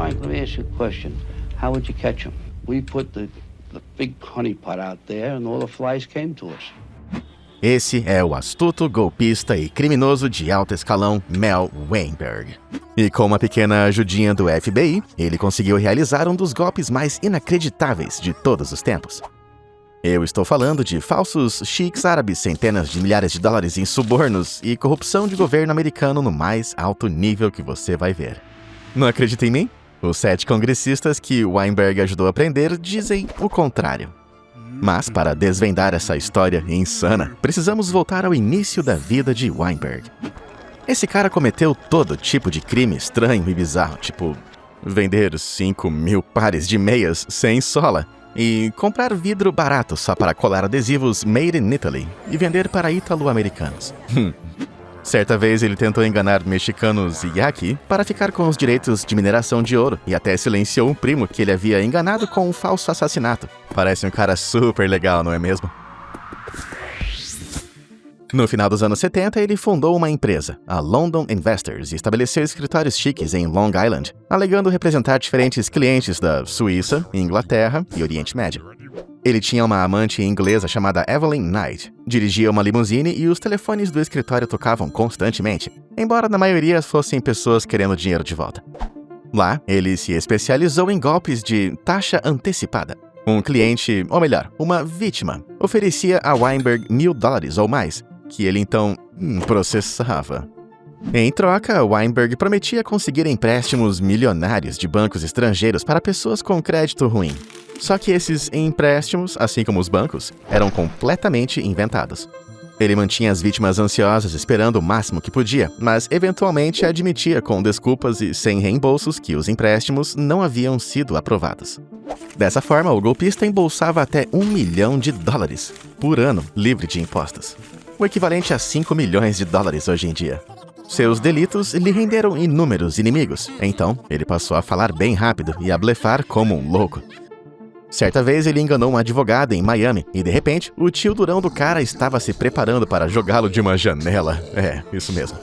Mike, let me ask you a question. How would you catch them? We put the big honey pot out there and all the flies came to us. Esse é o astuto, golpista e criminoso de alto escalão Mel Weinberg. E com uma pequena ajudinha do FBI, ele conseguiu realizar um dos golpes mais inacreditáveis de todos os tempos. Eu estou falando de falsos cheques árabes, centenas de milhares de dólares em subornos e corrupção de governo americano no mais alto nível que você vai ver. Não acredita em mim? Os 7 congressistas que Weinberg ajudou a prender dizem o contrário. Mas para desvendar essa história insana, precisamos voltar ao início da vida de Weinberg. Esse cara cometeu todo tipo de crime estranho e bizarro, tipo vender 5.000 pares de meias sem sola e comprar vidro barato só para colar adesivos Made in Italy e vender para ítalo-americanos. Certa vez ele tentou enganar mexicanos e yaqui para ficar com os direitos de mineração de ouro e até silenciou um primo que ele havia enganado com um falso assassinato. Parece um cara super legal, não é mesmo? No final dos anos 70, ele fundou uma empresa, a London Investors, e estabeleceu escritórios chiques em Long Island, alegando representar diferentes clientes da Suíça, Inglaterra e Oriente Médio. Ele tinha uma amante inglesa chamada Evelyn Knight, dirigia uma limusine e os telefones do escritório tocavam constantemente, embora na maioria fossem pessoas querendo dinheiro de volta. Lá, ele se especializou em golpes de taxa antecipada. Um cliente, ou melhor, uma vítima, oferecia a Weinberg $1.000 ou mais, que ele então processava. Em troca, Weinberg prometia conseguir empréstimos milionários de bancos estrangeiros para pessoas com crédito ruim. Só que esses empréstimos, assim como os bancos, eram completamente inventados. Ele mantinha as vítimas ansiosas esperando o máximo que podia, mas eventualmente admitia com desculpas e sem reembolsos que os empréstimos não haviam sido aprovados. Dessa forma, o golpista embolsava até $1 milhão por ano, livre de impostos. O equivalente a $5 milhões hoje em dia. Seus delitos lhe renderam inúmeros inimigos, então ele passou a falar bem rápido e a blefar como um louco. Certa vez ele enganou um advogado em Miami e, de repente, o tio durão do cara estava se preparando para jogá-lo de uma janela. É, isso mesmo.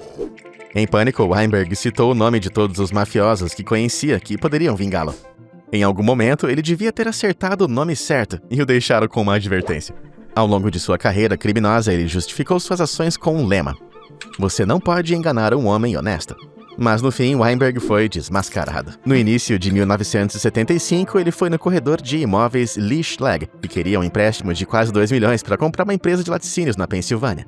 Em pânico, Weinberg citou o nome de todos os mafiosos que conhecia que poderiam vingá-lo. Em algum momento, ele devia ter acertado o nome certo e o deixaram com uma advertência. Ao longo de sua carreira criminosa, ele justificou suas ações com um lema: você não pode enganar um homem honesto. Mas no fim, Weinberg foi desmascarado. No início de 1975, ele foi no corredor de imóveis Lee Schlag e queria um empréstimo de quase $2 milhões para comprar uma empresa de laticínios na Pensilvânia.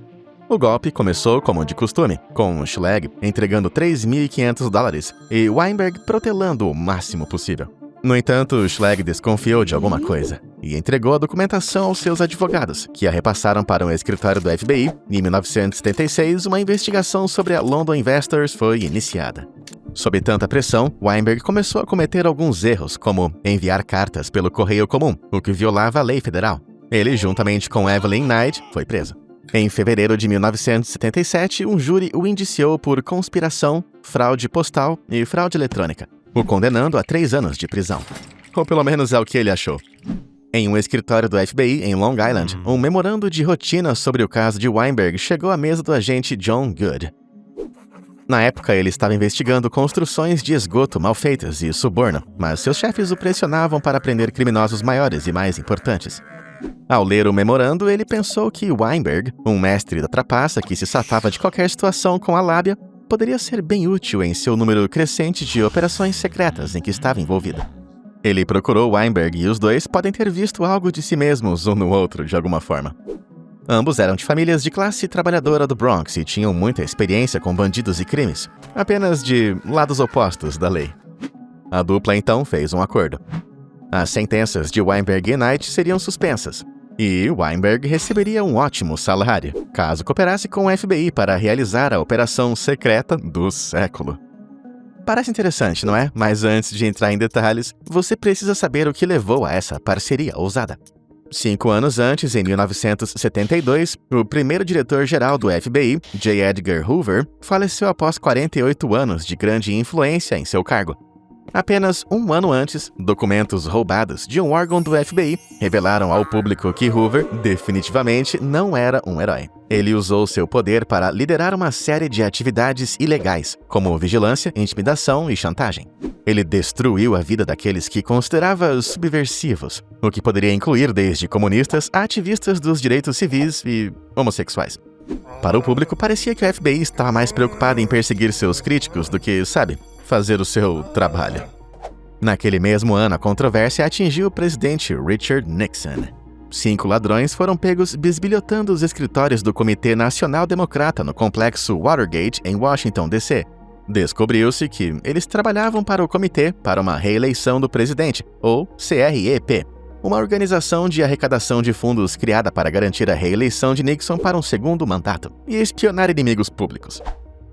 O golpe começou como de costume, com Schlag entregando $3.500 e Weinberg protelando o máximo possível. No entanto, Schlag desconfiou de alguma coisa e entregou a documentação aos seus advogados, que a repassaram para um escritório do FBI. Em 1976, uma investigação sobre a London Investors foi iniciada. Sob tanta pressão, Weinberg começou a cometer alguns erros, como enviar cartas pelo correio comum, o que violava a lei federal. Ele, juntamente com Evelyn Knight, foi preso. Em fevereiro de 1977, um júri o indiciou por conspiração, fraude postal e fraude eletrônica, o condenando a 3 anos de prisão. Ou pelo menos é o que ele achou. Em um escritório do FBI em Long Island, um memorando de rotina sobre o caso de Weinberg chegou à mesa do agente John Good. Na época, ele estava investigando construções de esgoto mal feitas e suborno, mas seus chefes o pressionavam para prender criminosos maiores e mais importantes. Ao ler o memorando, ele pensou que Weinberg, um mestre da trapaça que se safava de qualquer situação com a lábia, poderia ser bem útil em seu número crescente de operações secretas em que estava envolvido. Ele procurou Weinberg e os dois podem ter visto algo de si mesmos um no outro de alguma forma. Ambos eram de famílias de classe trabalhadora do Bronx e tinham muita experiência com bandidos e crimes, apenas de lados opostos da lei. A dupla então fez um acordo. As sentenças de Weinberg e Knight seriam suspensas, e Weinberg receberia um ótimo salário, caso cooperasse com o FBI para realizar a operação secreta do século. Parece interessante, não é? Mas antes de entrar em detalhes, você precisa saber o que levou a essa parceria ousada. 5 anos antes, em 1972, o primeiro diretor-geral do FBI, J. Edgar Hoover, faleceu após 48 anos de grande influência em seu cargo. Apenas um ano antes, documentos roubados de um órgão do FBI revelaram ao público que Hoover definitivamente não era um herói. Ele usou seu poder para liderar uma série de atividades ilegais, como vigilância, intimidação e chantagem. Ele destruiu a vida daqueles que considerava subversivos, o que poderia incluir desde comunistas a ativistas dos direitos civis e homossexuais. Para o público, parecia que o FBI estava mais preocupado em perseguir seus críticos do que, fazer o seu trabalho. Naquele mesmo ano, a controvérsia atingiu o presidente Richard Nixon. 5 ladrões foram pegos bisbilhotando os escritórios do Comitê Nacional Democrata no complexo Watergate, em Washington, D.C. Descobriu-se que eles trabalhavam para o Comitê para uma Reeleição do Presidente, ou CREP, uma organização de arrecadação de fundos criada para garantir a reeleição de Nixon para um segundo mandato e espionar inimigos públicos.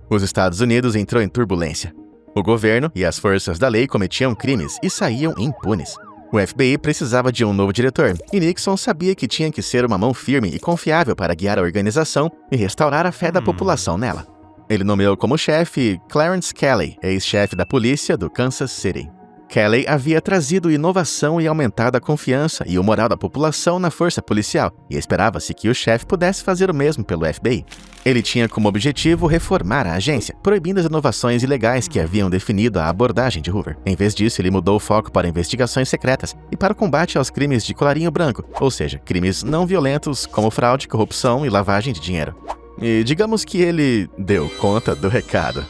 Os Estados Unidos entrou em turbulência. O governo e as forças da lei cometiam crimes e saíam impunes. O FBI precisava de um novo diretor, e Nixon sabia que tinha que ser uma mão firme e confiável para guiar a organização e restaurar a fé da população nela. Ele nomeou como chefe Clarence Kelley, ex-chefe da polícia do Kansas City. Kelley havia trazido inovação e aumentado a confiança e o moral da população na força policial, e esperava-se que o chefe pudesse fazer o mesmo pelo FBI. Ele tinha como objetivo reformar a agência, proibindo as inovações ilegais que haviam definido a abordagem de Hoover. Em vez disso, ele mudou o foco para investigações secretas e para o combate aos crimes de colarinho branco, ou seja, crimes não violentos como fraude, corrupção e lavagem de dinheiro. E digamos que ele deu conta do recado.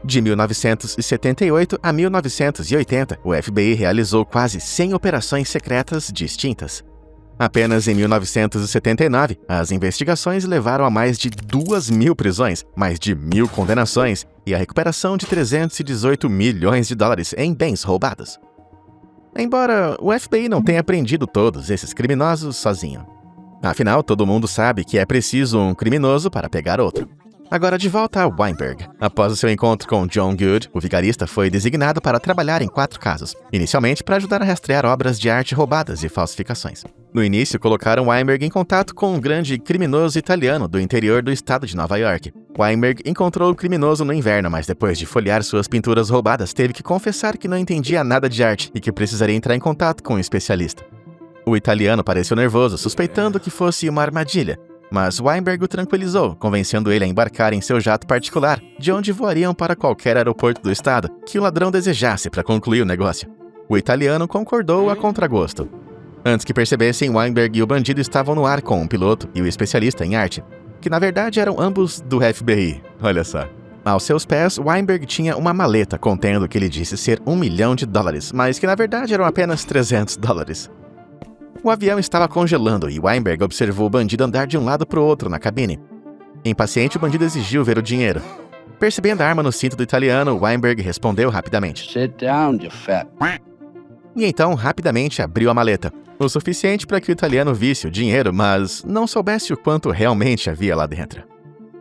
De 1978 a 1980, o FBI realizou quase 100 operações secretas distintas. Apenas em 1979, as investigações levaram a mais de 2.000 prisões, mais de 1.000 condenações e a recuperação de 318 milhões de dólares em bens roubados. Embora o FBI não tenha prendido todos esses criminosos sozinho. Afinal, todo mundo sabe que é preciso um criminoso para pegar outro. Agora de volta a Weinberg. Após o seu encontro com John Good, o vigarista foi designado para trabalhar em 4 casos, inicialmente para ajudar a rastrear obras de arte roubadas e falsificações. No início, colocaram Weinberg em contato com um grande criminoso italiano do interior do estado de Nova York. Weinberg encontrou o criminoso no inverno, mas depois de folhear suas pinturas roubadas, teve que confessar que não entendia nada de arte e que precisaria entrar em contato com um especialista. O italiano pareceu nervoso, suspeitando que fosse uma armadilha. Mas Weinberg o tranquilizou, convencendo ele a embarcar em seu jato particular, de onde voariam para qualquer aeroporto do estado que o ladrão desejasse para concluir o negócio. O italiano concordou a contragosto. Antes que percebessem, Weinberg e o bandido estavam no ar com o piloto e o especialista em arte, que na verdade eram ambos do FBI. Olha só. Aos seus pés, Weinberg tinha uma maleta contendo o que ele disse ser $1 milhão, mas que na verdade eram apenas $300. O avião estava congelando e Weinberg observou o bandido andar de um lado para o outro na cabine. Impaciente, o bandido exigiu ver o dinheiro. Percebendo a arma no cinto do italiano, Weinberg respondeu rapidamente. Sit down, you fat. E então, rapidamente, abriu a maleta. O suficiente para que o italiano visse o dinheiro, mas não soubesse o quanto realmente havia lá dentro.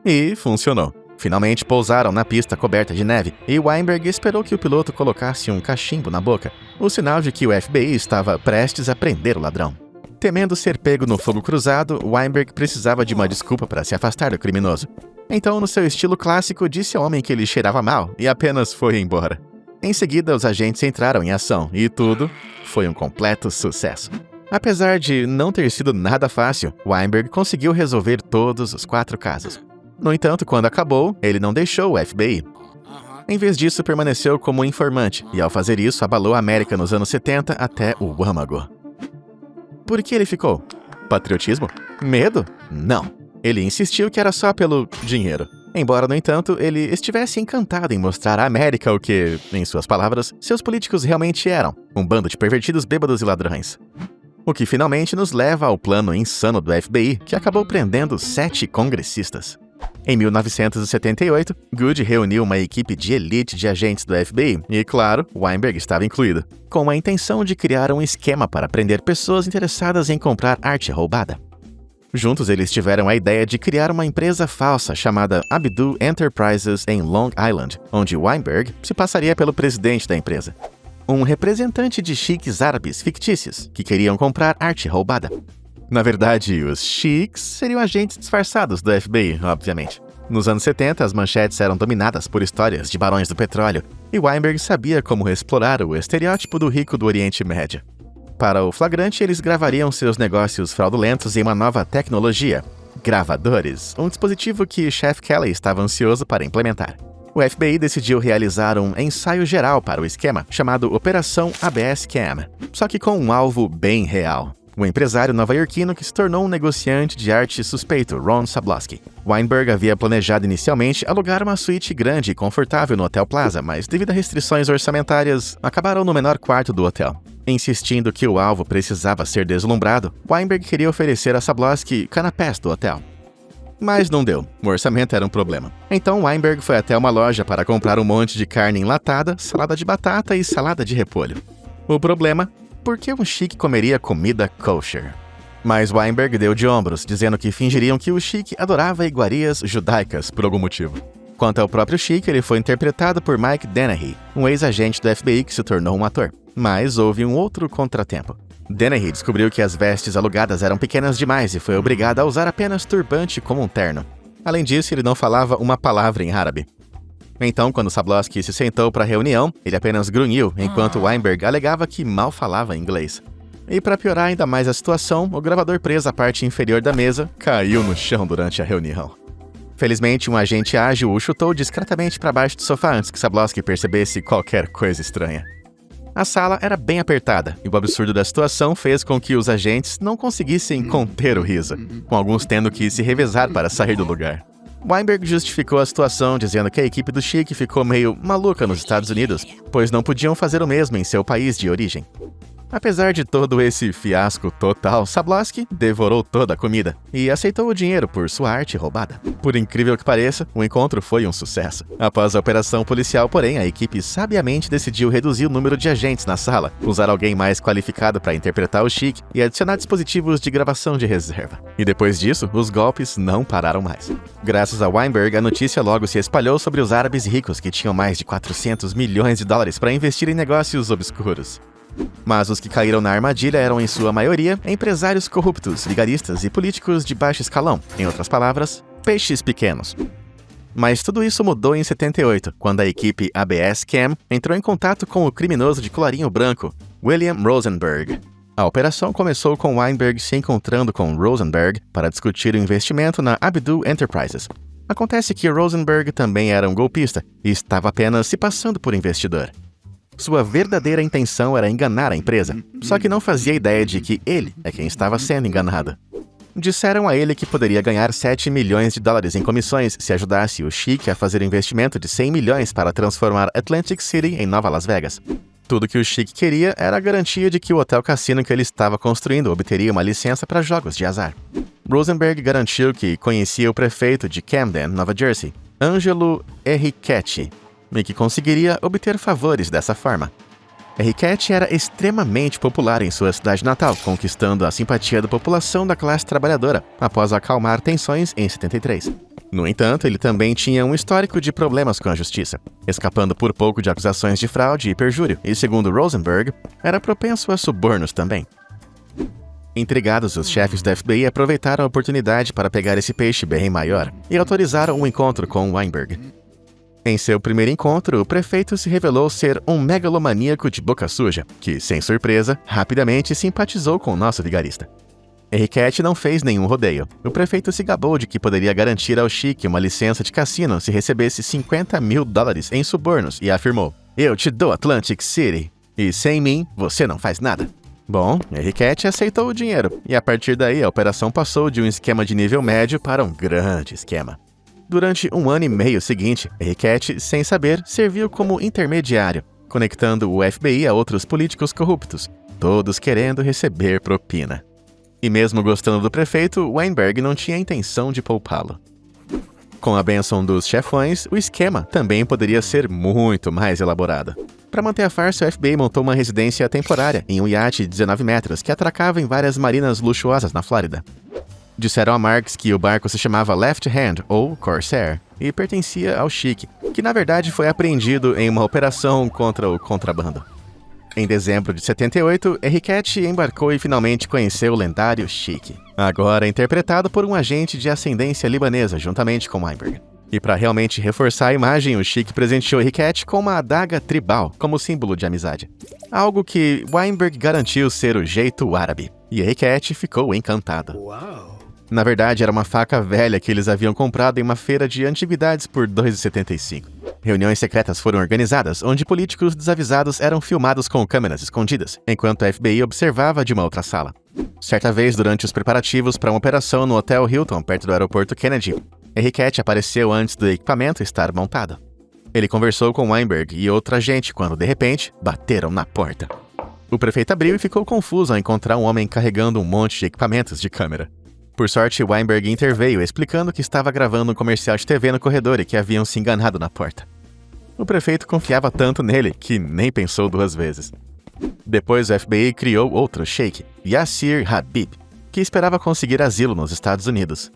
E funcionou. Finalmente pousaram na pista coberta de neve e Weinberg esperou que o piloto colocasse um cachimbo na boca, o sinal de que o FBI estava prestes a prender o ladrão. Temendo ser pego no fogo cruzado, Weinberg precisava de uma desculpa para se afastar do criminoso. Então, no seu estilo clássico, disse ao homem que ele cheirava mal e apenas foi embora. Em seguida, os agentes entraram em ação e tudo foi um completo sucesso. Apesar de não ter sido nada fácil, Weinberg conseguiu resolver todos os 4 casos. No entanto, quando acabou, ele não deixou o FBI. Em vez disso, permaneceu como informante, e ao fazer isso, abalou a América nos anos 70 até o âmago. Por que ele ficou? Patriotismo? Medo? Não. Ele insistiu que era só pelo dinheiro. Embora, no entanto, ele estivesse encantado em mostrar à América o que, em suas palavras, seus políticos realmente eram, um bando de pervertidos bêbados e ladrões. O que finalmente nos leva ao plano insano do FBI, que acabou prendendo 7 congressistas. Em 1978, Good reuniu uma equipe de elite de agentes do FBI e, claro, Weinberg estava incluído, com a intenção de criar um esquema para prender pessoas interessadas em comprar arte roubada. Juntos, eles tiveram a ideia de criar uma empresa falsa chamada Abdul Enterprises em Long Island, onde Weinberg se passaria pelo presidente da empresa. Um representante de chiques árabes fictícios que queriam comprar arte roubada. Na verdade, os chiques seriam agentes disfarçados do FBI, obviamente. Nos anos 70, as manchetes eram dominadas por histórias de barões do petróleo, e Weinberg sabia como explorar o estereótipo do rico do Oriente Médio. Para o flagrante, eles gravariam seus negócios fraudulentos em uma nova tecnologia, gravadores, um dispositivo que Chef Kelly estava ansioso para implementar. O FBI decidiu realizar um ensaio geral para o esquema, chamado Operação ABS Cam, só que com um alvo bem real. O empresário nova-iorquino que se tornou um negociante de arte suspeito, Ron Sablosky. Weinberg havia planejado inicialmente alugar uma suíte grande e confortável no Hotel Plaza, mas devido a restrições orçamentárias, acabaram no menor quarto do hotel. Insistindo que o alvo precisava ser deslumbrado, Weinberg queria oferecer a Sablosky canapés do hotel. Mas não deu, o orçamento era um problema. Então Weinberg foi até uma loja para comprar um monte de carne enlatada, salada de batata e salada de repolho. O problema? Por que um chique comeria comida kosher? Mas Weinberg deu de ombros, dizendo que fingiriam que o chique adorava iguarias judaicas por algum motivo. Quanto ao próprio chique, ele foi interpretado por Mike Dennehy, um ex-agente do FBI que se tornou um ator. Mas houve um outro contratempo. Dennehy descobriu que as vestes alugadas eram pequenas demais e foi obrigado a usar apenas turbante como um terno. Além disso, ele não falava uma palavra em árabe. Então, quando Sablosky se sentou para a reunião, ele apenas grunhiu, enquanto Weinberg alegava que mal falava inglês. E para piorar ainda mais a situação, o gravador preso à parte inferior da mesa caiu no chão durante a reunião. Felizmente, um agente ágil o chutou discretamente para baixo do sofá antes que Sablosky percebesse qualquer coisa estranha. A sala era bem apertada, e o absurdo da situação fez com que os agentes não conseguissem conter o riso, com alguns tendo que se revezar para sair do lugar. Weinberg justificou a situação dizendo que a equipe do Chique ficou meio maluca nos Estados Unidos, pois não podiam fazer o mesmo em seu país de origem. Apesar de todo esse fiasco total, Sablosky devorou toda a comida e aceitou o dinheiro por sua arte roubada. Por incrível que pareça, o encontro foi um sucesso. Após a operação policial, porém, a equipe sabiamente decidiu reduzir o número de agentes na sala, usar alguém mais qualificado para interpretar o Chique e adicionar dispositivos de gravação de reserva. E depois disso, os golpes não pararam mais. Graças a Weinberg, a notícia logo se espalhou sobre os árabes ricos que tinham mais de 400 milhões de dólares para investir em negócios obscuros. Mas os que caíram na armadilha eram, em sua maioria, empresários corruptos, vigaristas e políticos de baixo escalão. Em outras palavras, peixes pequenos. Mas tudo isso mudou em 78, quando a equipe ABS Cam entrou em contato com o criminoso de colarinho branco, William Rosenberg. A operação começou com Weinberg se encontrando com Rosenberg para discutir o investimento na Abdul Enterprises. Acontece que Rosenberg também era um golpista e estava apenas se passando por investidor. Sua verdadeira intenção era enganar a empresa, só que não fazia ideia de que ele é quem estava sendo enganado. Disseram a ele que poderia ganhar 7 milhões de dólares em comissões se ajudasse o Chique a fazer um investimento de 100 milhões para transformar Atlantic City em Nova Las Vegas. Tudo que o Chique queria era a garantia de que o hotel cassino que ele estava construindo obteria uma licença para jogos de azar. Rosenberg garantiu que conhecia o prefeito de Camden, Nova Jersey, Angelo Enriquetti, e que conseguiria obter favores dessa forma. Enriquetti era extremamente popular em sua cidade natal, conquistando a simpatia da população da classe trabalhadora, após acalmar tensões em 73. No entanto, ele também tinha um histórico de problemas com a justiça, escapando por pouco de acusações de fraude e perjúrio, e, segundo Rosenberg, era propenso a subornos também. Intrigados, os chefes da FBI aproveitaram a oportunidade para pegar esse peixe bem maior e autorizaram um encontro com Weinberg. Em seu primeiro encontro, o prefeito se revelou ser um megalomaníaco de boca suja, que, sem surpresa, rapidamente simpatizou com o nosso vigarista. Enriquetti não fez nenhum rodeio. O prefeito se gabou de que poderia garantir ao Chique uma licença de cassino se recebesse 50 mil dólares em subornos e afirmou: "Eu te dou Atlantic City, e sem mim, você não faz nada." Bom, Enriquetti aceitou o dinheiro, e a partir daí a operação passou de um esquema de nível médio para um grande esquema. Durante 1 ano e meio seguinte, Enriquetti, sem saber, serviu como intermediário, conectando o FBI a outros políticos corruptos, todos querendo receber propina. E mesmo gostando do prefeito, Weinberg não tinha intenção de poupá-lo. Com a bênção dos chefões, o esquema também poderia ser muito mais elaborado. Para manter a farsa, o FBI montou uma residência temporária em um iate de 19 metros que atracava em várias marinas luxuosas na Flórida. Disseram a Marks que o barco se chamava Left Hand, ou Corsair, e pertencia ao Chique, que na verdade foi apreendido em uma operação contra o contrabando. Em dezembro de 78, Enriquetti embarcou e finalmente conheceu o lendário Chique, agora interpretado por um agente de ascendência libanesa juntamente com Weinberg. E para realmente reforçar a imagem, o Chic presenteou Henriquette com uma adaga tribal como símbolo de amizade. Algo que Weinberg garantiu ser o jeito árabe. E Henriquette ficou encantada. Uau! Na verdade, era uma faca velha que eles haviam comprado em uma feira de antiguidades por $2,75. Reuniões secretas foram organizadas, onde políticos desavisados eram filmados com câmeras escondidas, enquanto a FBI observava de uma outra sala. Certa vez, durante os preparativos para uma operação no Hotel Hilton, perto do aeroporto Kennedy, Henriquette apareceu antes do equipamento estar montado. Ele conversou com Weinberg e outro agente quando, de repente, bateram na porta. O prefeito abriu e ficou confuso ao encontrar um homem carregando um monte de equipamentos de câmera. Por sorte, Weinberg interveio, explicando que estava gravando um comercial de TV no corredor e que haviam se enganado na porta. O prefeito confiava tanto nele que nem pensou 2 vezes. Depois, o FBI criou outro sheik, Yassir Habib, que esperava conseguir asilo nos Estados Unidos.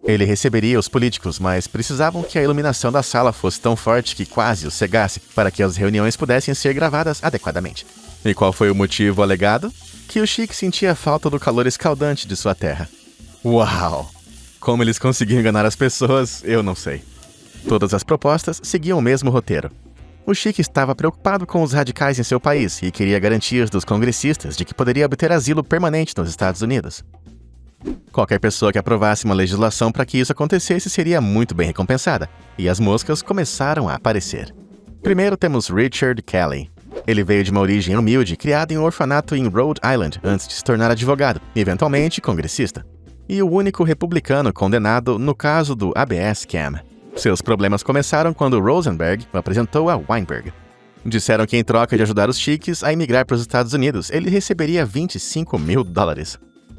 Ele receberia os políticos, mas precisavam que a iluminação da sala fosse tão forte que quase os cegasse para que as reuniões pudessem ser gravadas adequadamente. E qual foi o motivo alegado? Que o Chic sentia falta do calor escaldante de sua terra. Uau! Como eles conseguiam enganar as pessoas, eu não sei. Todas as propostas seguiam o mesmo roteiro. O Chic estava preocupado com os radicais em seu país e queria garantias dos congressistas de que poderia obter asilo permanente nos Estados Unidos. Qualquer pessoa que aprovasse uma legislação para que isso acontecesse seria muito bem recompensada, e as moscas começaram a aparecer. Primeiro temos Richard Kelly. Ele veio de uma origem humilde, criado em um orfanato em Rhode Island antes de se tornar advogado, e eventualmente congressista. E o único republicano condenado no caso do ABS Scam. Seus problemas começaram quando Rosenberg o apresentou a Weinberg. Disseram que em troca de ajudar os Chics a imigrar para os Estados Unidos, ele receberia $25 mil.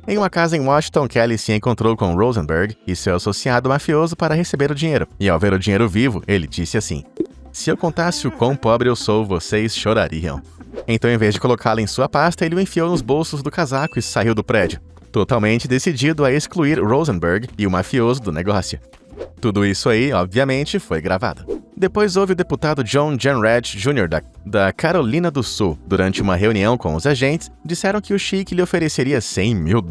Em uma casa em Washington, Kelly se encontrou com Rosenberg e seu associado mafioso para receber o dinheiro. E ao ver o dinheiro vivo, ele disse assim: "Se eu contasse o quão pobre eu sou, vocês chorariam." Então, em vez de colocá-lo em sua pasta, ele o enfiou nos bolsos do casaco e saiu do prédio, totalmente decidido a excluir Rosenberg e o mafioso do negócio. Tudo isso aí, obviamente, foi gravado. Depois houve o deputado John Jenrette Jr. da Carolina do Sul. Durante uma reunião com os agentes, disseram que o Chic lhe ofereceria $100 mil,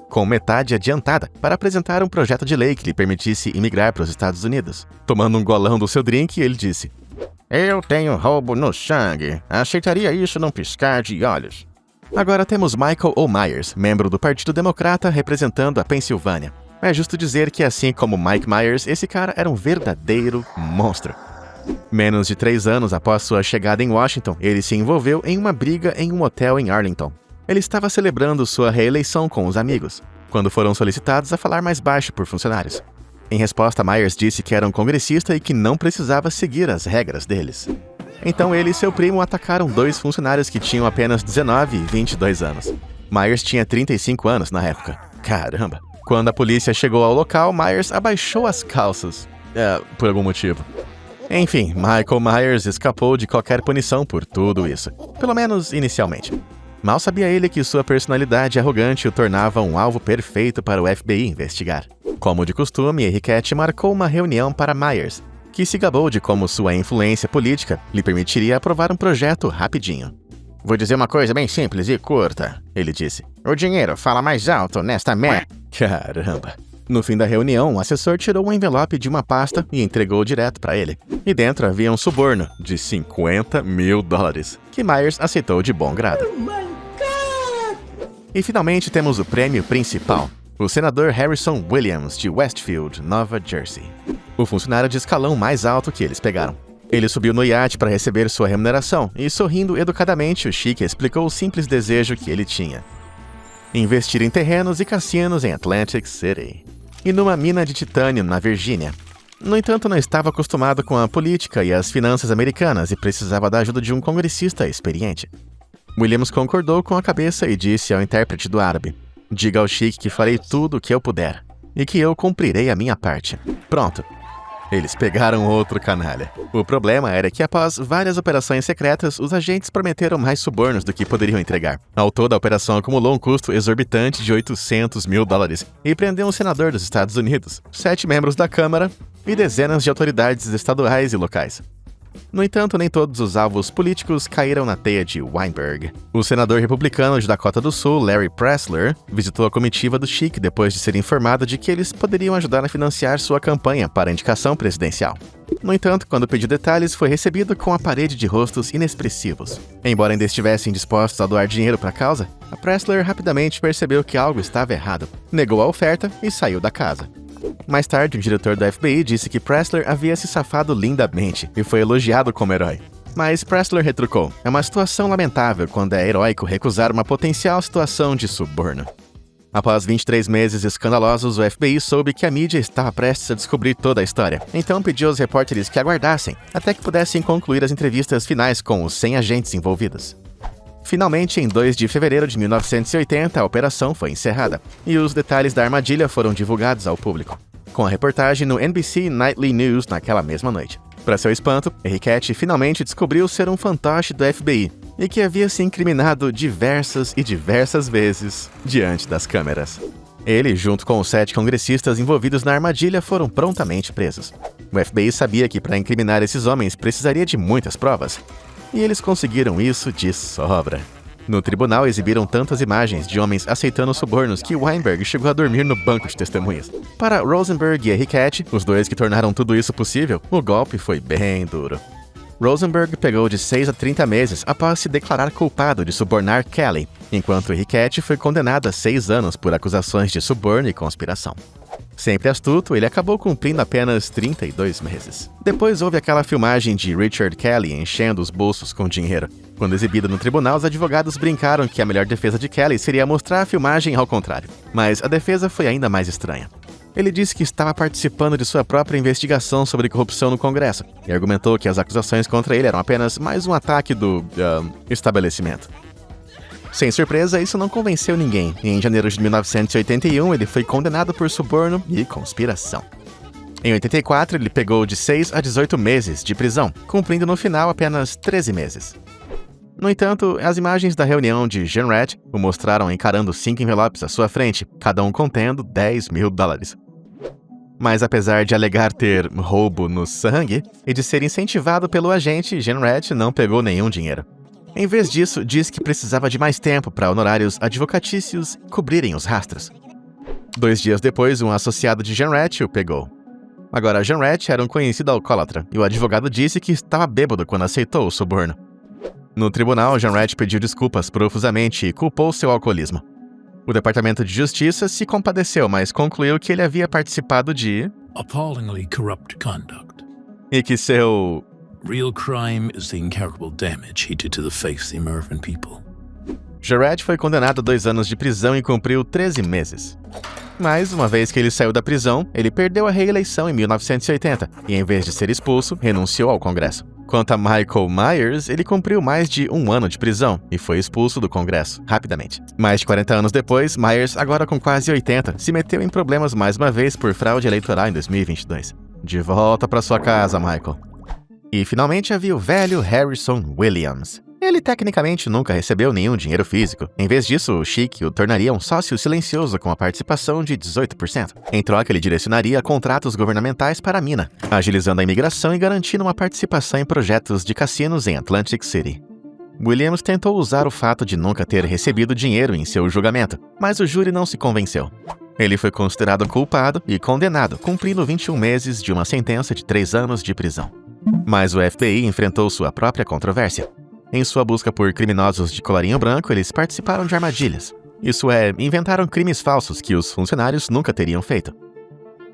com metade adiantada, para apresentar um projeto de lei que lhe permitisse imigrar para os Estados Unidos. Tomando um golão do seu drink, ele disse: "Eu tenho roubo no sangue. Aceitaria isso num piscar de olhos." Agora temos Michael O. Myers, membro do Partido Democrata representando a Pensilvânia. É justo dizer que, assim como Mike Myers, esse cara era um verdadeiro monstro. Menos de 3 anos após sua chegada em Washington, ele se envolveu em uma briga em um hotel em Arlington. Ele estava celebrando sua reeleição com os amigos, quando foram solicitados a falar mais baixo por funcionários. Em resposta, Myers disse que era um congressista e que não precisava seguir as regras deles. Então ele e seu primo atacaram 2 funcionários que tinham apenas 19 e 22 anos. Myers tinha 35 anos na época. Caramba! Quando a polícia chegou ao local, Myers abaixou as calças. Por algum motivo. Enfim, Michael Myers escapou de qualquer punição por tudo isso. Pelo menos inicialmente. Mal sabia ele que sua personalidade arrogante o tornava um alvo perfeito para o FBI investigar. Como de costume, Henriquette marcou uma reunião para Myers, que se gabou de como sua influência política lhe permitiria aprovar um projeto rapidinho. "Vou dizer uma coisa bem simples e curta", ele disse. "O dinheiro fala mais alto nesta Caramba. No fim da reunião, o assessor tirou um envelope de uma pasta e entregou direto para ele. E dentro havia um suborno de $50 mil, que Myers aceitou de bom grado. Oh my God! E finalmente temos o prêmio principal, o senador Harrison Williams, de Westfield, Nova Jersey. O funcionário de escalão mais alto que eles pegaram. Ele subiu no iate para receber sua remuneração e, sorrindo educadamente, o Chic explicou o simples desejo que ele tinha: investir em terrenos e cassinos em Atlantic City e numa mina de titânio na Virgínia. No entanto, não estava acostumado com a política e as finanças americanas e precisava da ajuda de um congressista experiente. Williams concordou com a cabeça e disse ao intérprete do árabe: "Diga ao Chic que farei tudo o que eu puder e que eu cumprirei a minha parte." Pronto. Eles pegaram outro canalha. O problema era que, após várias operações secretas, os agentes prometeram mais subornos do que poderiam entregar. Ao todo, a operação acumulou um custo exorbitante de $800 mil e prendeu um senador dos Estados Unidos, 7 membros da Câmara e dezenas de autoridades estaduais e locais. No entanto, nem todos os alvos políticos caíram na teia de Weinberg. O senador republicano de Dakota do Sul, Larry Pressler, visitou a comitiva do Schick depois de ser informado de que eles poderiam ajudar a financiar sua campanha para a indicação presidencial. No entanto, quando pediu detalhes, foi recebido com a parede de rostos inexpressivos. Embora ainda estivessem dispostos a doar dinheiro para a causa, a Pressler rapidamente percebeu que algo estava errado, negou a oferta e saiu da casa. Mais tarde, o diretor do FBI disse que Pressler havia se safado lindamente e foi elogiado como herói. Mas Pressler retrucou: é uma situação lamentável quando é heróico recusar uma potencial situação de suborno. Após 23 meses escandalosos, o FBI soube que a mídia estava prestes a descobrir toda a história. Então pediu aos repórteres que aguardassem, até que pudessem concluir as entrevistas finais com os 100 agentes envolvidos. Finalmente, em 2 de fevereiro de 1980, a operação foi encerrada, e os detalhes da armadilha foram divulgados ao público, com a reportagem no NBC Nightly News naquela mesma noite. Para seu espanto, Enriquette finalmente descobriu ser um fantoche do FBI, e que havia se incriminado diversas vezes diante das câmeras. Ele, junto com os 7 congressistas envolvidos na armadilha, foram prontamente presos. O FBI sabia que para incriminar esses homens precisaria de muitas provas, e eles conseguiram isso de sobra. No tribunal, exibiram tantas imagens de homens aceitando subornos que Weinberg chegou a dormir no banco de testemunhas. Para Rosenberg e Enriquette, os dois que tornaram tudo isso possível, o golpe foi bem duro. Rosenberg pegou de 6 a 30 meses após se declarar culpado de subornar Kelly, enquanto Enriquette foi condenada a 6 anos por acusações de suborno e conspiração. Sempre astuto, ele acabou cumprindo apenas 32 meses. Depois houve aquela filmagem de Richard Kelly enchendo os bolsos com dinheiro. Quando exibida no tribunal, os advogados brincaram que a melhor defesa de Kelly seria mostrar a filmagem ao contrário. Mas a defesa foi ainda mais estranha. Ele disse que estava participando de sua própria investigação sobre corrupção no Congresso e argumentou que as acusações contra ele eram apenas mais um ataque do estabelecimento. Sem surpresa, isso não convenceu ninguém, e em janeiro de 1981 ele foi condenado por suborno e conspiração. Em 84, ele pegou de 6 a 18 meses de prisão, cumprindo no final apenas 13 meses. No entanto, as imagens da reunião de Jean Rat o mostraram encarando 5 envelopes à sua frente, cada um contendo $10 mil. Mas apesar de alegar ter roubo no sangue e de ser incentivado pelo agente, Jean Rat não pegou nenhum dinheiro. Em vez disso, diz que precisava de mais tempo para honorários advocatícios cobrirem os rastros. 2 dias depois, um associado de Jean Rat o pegou. Agora, Jean Rat era um conhecido alcoólatra, e o advogado disse que estava bêbado quando aceitou o suborno. No tribunal, Jean Rat pediu desculpas profusamente e culpou seu alcoolismo. O Departamento de Justiça se compadeceu, mas concluiu que ele havia participado de appallingly corrupt conduct. E que seu Real crime is the incalculable damage he did to the faith of the American people. Jean foi condenado a 2 anos de prisão e cumpriu 13 meses. Mas, uma vez que ele saiu da prisão, ele perdeu a reeleição em 1980 e, em vez de ser expulso, renunciou ao Congresso. Quanto a Michael Myers, ele cumpriu mais de 1 ano de prisão e foi expulso do Congresso, rapidamente. Mais de 40 anos depois, Myers, agora com quase 80, se meteu em problemas mais uma vez por fraude eleitoral em 2022. De volta para sua casa, Michael. E finalmente havia o velho Harrison Williams. Ele tecnicamente nunca recebeu nenhum dinheiro físico. Em vez disso, o Schick o tornaria um sócio silencioso com a participação de 18%. Em troca, ele direcionaria contratos governamentais para a mina, agilizando a imigração e garantindo uma participação em projetos de cassinos em Atlantic City. Williams tentou usar o fato de nunca ter recebido dinheiro em seu julgamento, mas o júri não se convenceu. Ele foi considerado culpado e condenado, cumprindo 21 meses de uma sentença de 3 anos de prisão. Mas o FBI enfrentou sua própria controvérsia. Em sua busca por criminosos de colarinho branco, eles participaram de armadilhas. Isso é, inventaram crimes falsos que os funcionários nunca teriam feito.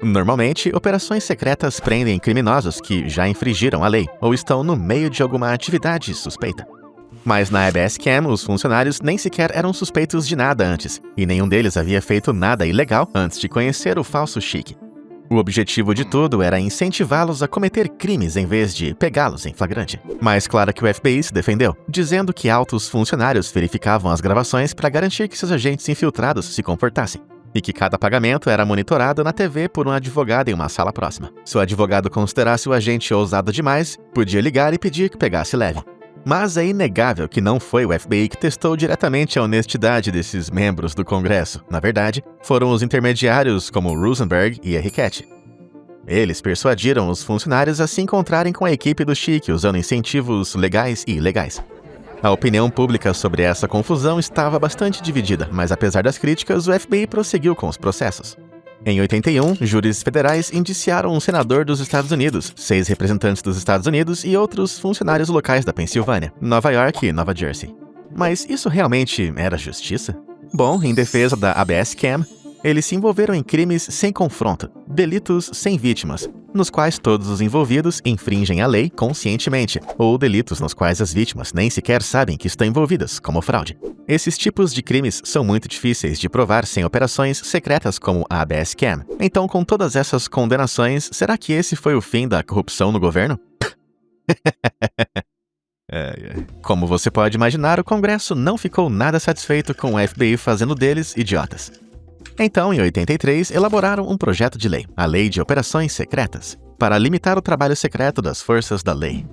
Normalmente, operações secretas prendem criminosos que já infringiram a lei ou estão no meio de alguma atividade suspeita. Mas na ABS Cam, os funcionários nem sequer eram suspeitos de nada antes, e nenhum deles havia feito nada ilegal antes de conhecer o falso Schick. O objetivo de tudo era incentivá-los a cometer crimes em vez de pegá-los em flagrante. Mas claro que o FBI se defendeu, dizendo que altos funcionários verificavam as gravações para garantir que seus agentes infiltrados se comportassem, e que cada pagamento era monitorado na TV por um advogado em uma sala próxima. Se o advogado considerasse o agente ousado demais, podia ligar e pedir que pegasse leve. Mas é inegável que não foi o FBI que testou diretamente a honestidade desses membros do Congresso. Na verdade, foram os intermediários como Rosenberg e Enriquette. eles persuadiram os funcionários a se encontrarem com a equipe do Chic usando incentivos legais e ilegais. A opinião pública sobre essa confusão estava bastante dividida, mas apesar das críticas, o FBI prosseguiu com os processos. Em 81, júris federais indiciaram um senador dos Estados Unidos, 6 representantes dos Estados Unidos e outros funcionários locais da Pensilvânia, Nova York e Nova Jersey. Mas isso realmente era justiça? Bom, em defesa da ABS Cam, eles se envolveram em crimes sem confronto, delitos sem vítimas, nos quais todos os envolvidos infringem a lei conscientemente, ou delitos nos quais as vítimas nem sequer sabem que estão envolvidas, como fraude. Esses tipos de crimes são muito difíceis de provar sem operações secretas como a ABS Cam. Então, com todas essas condenações, será que esse foi o fim da corrupção no governo? Como você pode imaginar, o Congresso não ficou nada satisfeito com o FBI fazendo deles idiotas. Então, em 83, elaboraram um projeto de lei, a Lei de Operações Secretas, para limitar o trabalho secreto das forças da lei.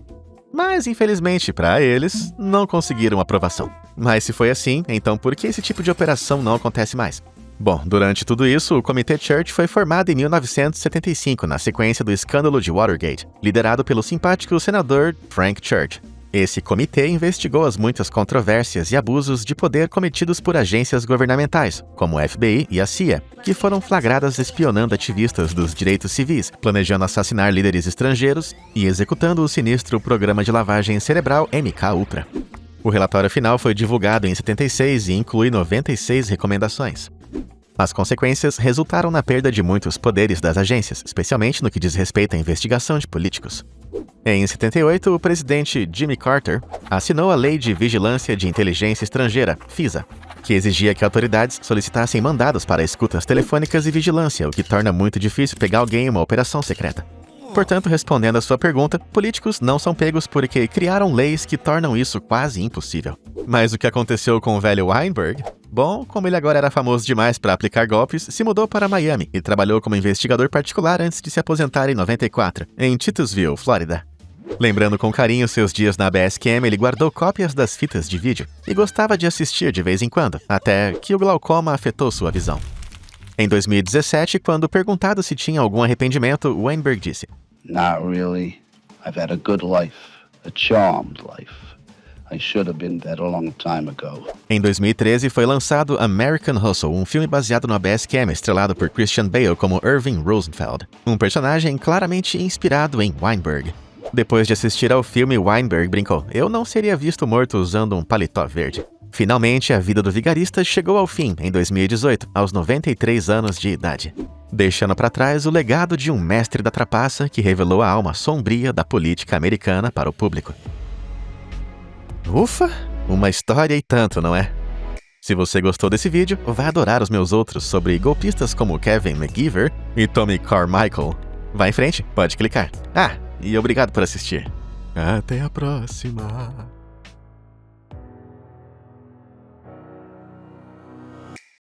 Mas, infelizmente, para eles, não conseguiram aprovação. Mas se foi assim, então por que esse tipo de operação não acontece mais? Bom, durante tudo isso, o Comitê Church foi formado em 1975, na sequência do escândalo de Watergate, liderado pelo simpático senador Frank Church. Esse comitê investigou as muitas controvérsias e abusos de poder cometidos por agências governamentais, como o FBI e a CIA, que foram flagradas espionando ativistas dos direitos civis, planejando assassinar líderes estrangeiros e executando o sinistro programa de lavagem cerebral MK-Ultra. O relatório final foi divulgado em 76 e inclui 96 recomendações. As consequências resultaram na perda de muitos poderes das agências, especialmente no que diz respeito à investigação de políticos. Em 78, o presidente Jimmy Carter assinou a Lei de Vigilância de Inteligência Estrangeira, FISA, que exigia que autoridades solicitassem mandados para escutas telefônicas e vigilância, o que torna muito difícil pegar alguém em uma operação secreta. Portanto, respondendo à sua pergunta, políticos não são pegos porque criaram leis que tornam isso quase impossível. Mas o que aconteceu com o velho Weinberg? Bom, como ele agora era famoso demais para aplicar golpes, se mudou para Miami e trabalhou como investigador particular antes de se aposentar em 94, em Titusville, Flórida. Lembrando com carinho seus dias na ABS Cam, ele guardou cópias das fitas de vídeo e gostava de assistir de vez em quando, até que o glaucoma afetou sua visão. Em 2017, quando perguntado se tinha algum arrependimento, Weinberg disse: Not really. I've had a good life, a charmed life. I should have been dead a long time ago. Em 2013 foi lançado American Hustle, um filme baseado no ABS Cam, estrelado por Christian Bale como Irving Rosenfeld, um personagem claramente inspirado em Weinberg. Depois de assistir ao filme, Weinberg brincou: eu não seria visto morto usando um paletó verde. Finalmente, a vida do vigarista chegou ao fim em 2018, aos 93 anos de idade, deixando para trás o legado de um mestre da trapaça que revelou a alma sombria da política americana para o público. Ufa! Uma história e tanto, não é? Se você gostou desse vídeo, vai adorar os meus outros sobre golpistas como Kevin McGeever e Tommy Carmichael. Vai em frente, pode clicar. E obrigado por assistir. Até a próxima!